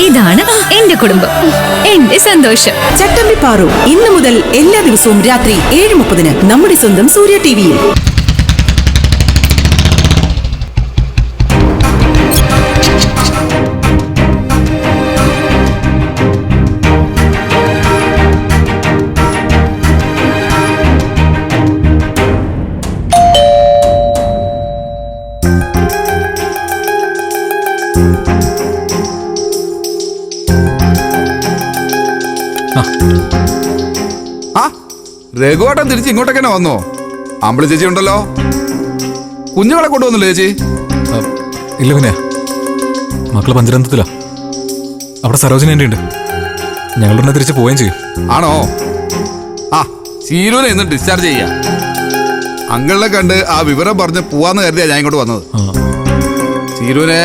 ഇതാണ് എന്റെ കുടുംബം, എന്റെ സന്തോഷം. ചട്ടമ്പി പാറു ഇന്നു മുതൽ എല്ലാ ദിവസവും രാത്രി 7:30 നമ്മുടെ സ്വന്തം സൂര്യ ടിവിയിൽ. രഘുവേട്ടൻ തിരിച്ച് ഇങ്ങോട്ടൊക്കെ വന്നോ? അമ്പിളി ചേച്ചി ഉണ്ടല്ലോ. കുഞ്ഞുങ്ങളെ കൊണ്ടുവന്നില്ലേ ചേച്ചി? ഇല്ല പിന്നെ മക്കള് പഞ്ചരന്തത്തിലാ. അവിടെ സരോജിനി എൻ്റെ ഉണ്ട്. ഞങ്ങളുടെ തിരിച്ച് പോവുകയും ചെയ്യും. ആണോ? ആ ചീരൂനെ ഇന്ന് ഡിസ്ചാർജ് ചെയ്യാം. അങ്കിളിനെ കണ്ട് ആ വിവരം പറഞ്ഞ് പോവാന്ന് കരുതിയാ ഞാൻ ഇങ്ങോട്ട് വന്നത്. ചീരൂനെ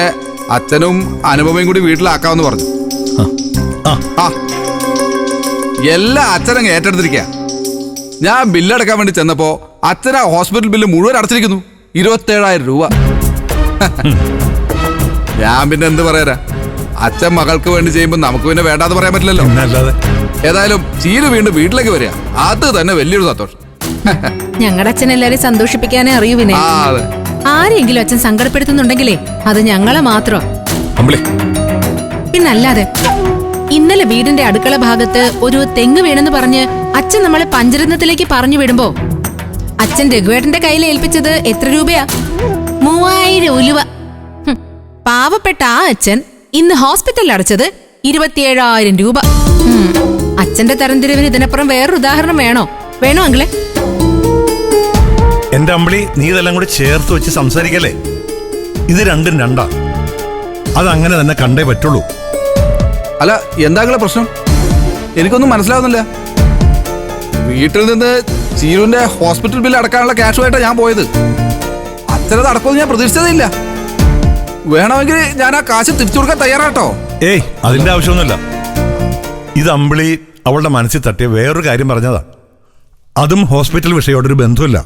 അച്ഛനും അനുപമയും കൂടി വീട്ടിലാക്കാമെന്ന് പറഞ്ഞു. എല്ലാ അച്ഛനങ്ങ് ഏറ്റെടുത്തിരിക്കുക. ഞാൻ ബില്ലടക്കാൻ വേണ്ടി ചെന്നപ്പോ അച്ഛനാ ഹോസ്പിറ്റൽ ബില്ല് മുഴുവൻ അടച്ചിരിക്കുന്നു. 27,000 രൂപ. ഞാൻ പിന്നെ എന്ത് പറയാ, അച്ഛൻ മകൾക്ക് വേണ്ടി ചെയ്യുമ്പോ നമുക്ക് പിന്നെ വേണ്ടാന്ന് പറയാൻ പറ്റില്ലല്ലോ. ഏതായാലും ചീരു വീണ്ടും വീട്ടിലേക്ക് വരിക, അത് തന്നെ വലിയൊരു സന്തോഷം. ഞങ്ങളുടെ അച്ഛൻ എല്ലാരെയും സന്തോഷിപ്പിക്കാനേ അറിയൂ. പിന്നെ ആരെങ്കിലും അച്ഛൻ സങ്കടപ്പെടുത്തുന്നുണ്ടെങ്കിലേ അത് ഞങ്ങളെ മാത്രം. പിന്നല്ലാതെ ഇന്നലെ വീടിന്റെ അടുക്കള ഭാഗത്ത് ഒരു തെങ്ങ് വീണെന്ന് പറഞ്ഞ് അച്ഛൻ നമ്മളെ പഞ്ചരത്നത്തിലേക്ക് പറഞ്ഞു വിടുമ്പോ അച്ഛൻ രഘുവേട്ടന്റെ കയ്യിൽ ഏൽപ്പിച്ചത് എത്ര രൂപയാ? 3000 ഉലുവ. പാവപ്പെട്ട ആ അച്ഛൻ ഇന്ന് ഹോസ്പിറ്റലിൽ അടച്ചത് 27,000 രൂപ. അച്ഛന്റെ തരംതിരിവിന് ഇതിനപ്പുറം വേറൊരു ഉദാഹരണം വേണോ അങ്കിളെ? എന്റെ അമ്പിളി, നീ ഇതെല്ലാം കൂടി ചേർത്ത് വെച്ച് സംസാരിക്കല്ലേ. ഇത് രണ്ടും രണ്ടാ. അതങ്ങനെ തന്നെ കണ്ടേ പറ്റുള്ളൂ. അല്ല, എന്താ പ്രശ്നം? എനിക്കൊന്നും മനസ്സിലാവുന്നില്ല. വീട്ടിൽ നിന്ന് ചീരുവിന്റെ ഹോസ്പിറ്റൽ ബില്ല് അടക്കാനുള്ള ക്യാഷുമായിട്ടാണ് ഞാൻ പോയത്. അച്ഛനത് അടക്കമെന്ന് ഞാൻ പ്രതീക്ഷിച്ചതില്ല. വേണമെങ്കിൽ ഞാൻ ആ കാശ് തിരിച്ചു കൊടുക്കാൻ തയ്യാറാട്ടോ. ഏയ്, അതിന്റെ ആവശ്യമൊന്നുമില്ല. ഇത് അമ്പിളി അവളുടെ മനസ്സിൽ തട്ടിയ വേറൊരു കാര്യം പറഞ്ഞതാ. അതും ഹോസ്പിറ്റൽ വിഷയോടൊരു ബന്ധമില്ല.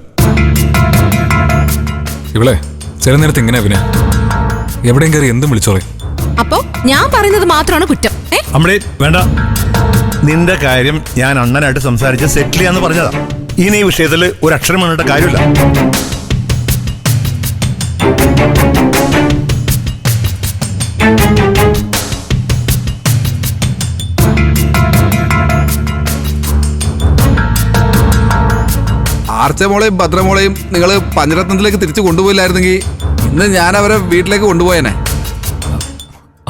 ഇവളെ ചില നേരത്തെ ഇങ്ങനെ പിന്നെ എവിടെയും കയറി എന്തും വിളിച്ചോളെ. അപ്പോ ഞാൻ പറയുന്നത് മാത്രമാണ് കുറ്റം. അമ്പിളി വേണ്ട, നിന്റെ കാര്യം ഞാൻ അണ്ണനായിട്ട് സംസാരിച്ച് സെറ്റിൽ ചെയ്യാന്ന് പറഞ്ഞതാ. ഇനി ഈ വിഷയത്തിൽ ഒരു അക്ഷരം വേണ്ട കാര്യമില്ല. ആർച്ചമോളെയും ഭദ്രമോളെയും നിങ്ങൾ പഞ്ചരത്നത്തിലേക്ക് തിരിച്ചു കൊണ്ടുപോയില്ലായിരുന്നെങ്കിൽ ഇന്ന് ഞാൻ അവരെ വീട്ടിലേക്ക് കൊണ്ടുപോയേനെ.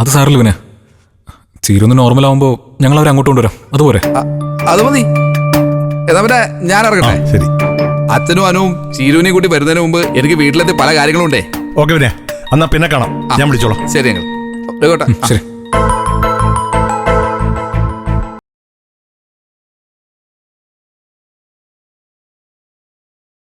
അത് സാറില്ല പിന്നെ ചീരൊന്ന് നോർമൽ ആവുമ്പോ ഞങ്ങൾ അവരെ അങ്ങോട്ട് കൊണ്ടുവരാം. അതുപോലെ അത് മതി. എന്നാ പിന്നെ ഞാൻ ഇറങ്ങട്ടെ. ശരി. അച്ഛനും അനുവും ചീരുവിനെയും കൂട്ടി വരുന്നതിന് മുമ്പ് എനിക്ക് വീട്ടിലെത്തി പല കാര്യങ്ങളും ഉണ്ടേ. ഓക്കെ പിന്നെ, എന്നാ പിന്നെ കാണാം. ഞാൻ വിളിച്ചോളാം. ശരി. ശരി.